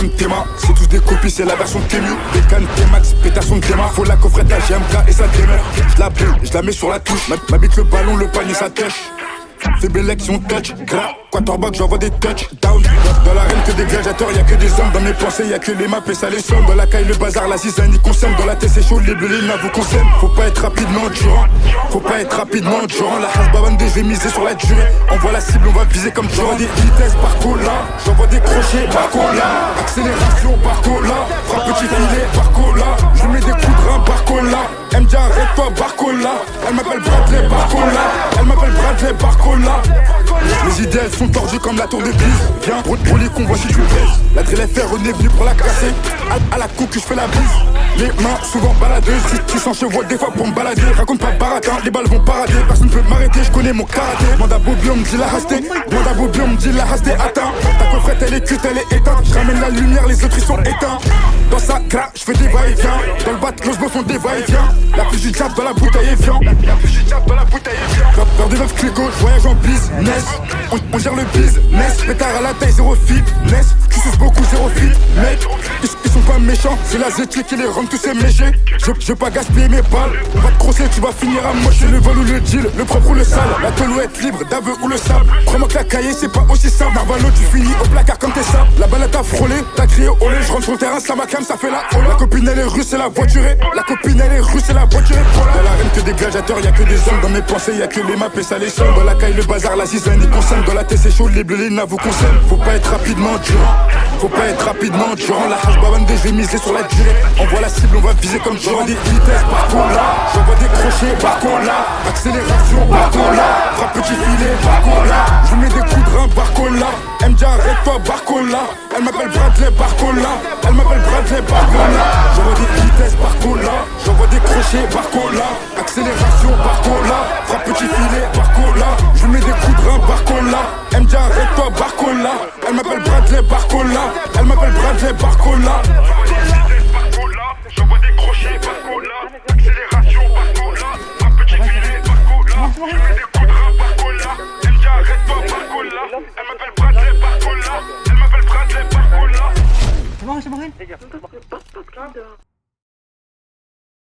même Théma. C'est tous des copies, c'est la version Tému. Des cannes T-Max, pétation de Théma. Faut la coffrette à GMK et ça démerde. Je la bulle, je la mets sur la touche. Ma bite le ballon, le panier, ça touche. Fais l'élection touch, gras, quarterback, j'envoie des touchdowns. Dans l'arène que des gladiateurs, y'a que des hommes. Dans mes pensées, y'a que les maps et ça les somme. Dans la caille, le bazar, la zizane, ils consomment. Dans la tête, c'est chaud, les bleus, les navos consomment. Faut pas être rapidement durant. Faut pas être rapidement durant. La hasbabande, je vais miser sur la durée. On voit la cible, on va viser comme tu vois des vitesses par cola. J'envoie des crochets par cola. Accélération par cola. Frappe petit filet par cola. Je mets des coups de rein par cola. Elle me dit arrête-toi Barcola. Elle m'appelle Bradley Barcola. Elle m'appelle Bradley Barcola. Les idées elles sont tordues comme la tour de Pise. Viens pour les convois si tu pèses. La drill FR on est venu pour la casser. À la coupe que je fais la bise. Les mains souvent baladeuses. Si s'en chevaux des fois pour me balader. Raconte pas baratin, les balles vont parader. Personne peut m'arrêter, je connais mon karaté. Demande à Bobby on me dit la hasté. Demande à Bobby on me dit la hasté. Attends, ta coffrette elle est cuite, elle est éteinte. Je ramène la lumière, les autres ils sont éteints. Dans sa cra, je fais des va-et-vient. Dans le bat, close me font des va-et-vient. La plus du diable dans la bouteille est viande. La plus du diable dans la bouteille est viande. Vers des meufs clégo, je voyage en business. On gère le business. Pétard à la taille, zéro fitness. Tu suces beaucoup, zéro fit. Mec, ils sont pas méchants. C'est la zétique qui les rend tous ces méchés. Je veux pas gaspiller mes balles. On va te crosser, tu vas finir à mocher. Le vol ou le deal, le propre ou le sale. La tollouette libre, d'aveu ou le sable. Crois-moi que la cahier, c'est pas aussi simple. Narvalo, tu finis au placard comme tes sables. La balle t'a frôlé, t'as crié au lait. Je rentre sur le terrain, ça m'acclame, ça fait la hola. La copine elle est russe, c'est la voiturée. La copine elle est russe, c'est la voiturée. Dans l'arène que des gladiateurs, y'a que des hommes. Dans mes pensées, y'a que les maps et ça les somme. Dans la caille, le bazar, la zizane, ils consomment. Dans la tête, c'est chaud, les bleus, les navos consomment. Faut pas être rapidement durant. Faut pas être rapidement durant. La hasbabande, je vais miser sur la durée. On voit la cible, on va viser comme durant. Des vitesses par cola. J'envoie des crochets par cola. Accélération par cola. Frappe petit filet par cola. Je mets des coups de rein par cola. Elle me dit arrête-toi Barcola. Elle m'appelle Bradley Barcola. Elle m'appelle Bradley Barcola. J'envoie des vitesses par cola. J'envoie des crochets par cola. Accélération par cola. Frappe petit filet par cola. Je mets des coups de rein par cola. Elle me dit arrête-toi Barcola. Elle m'appelle Bradley Barcola. Elle m'appelle Bradley Barcola. J'envoie des crochets par cola.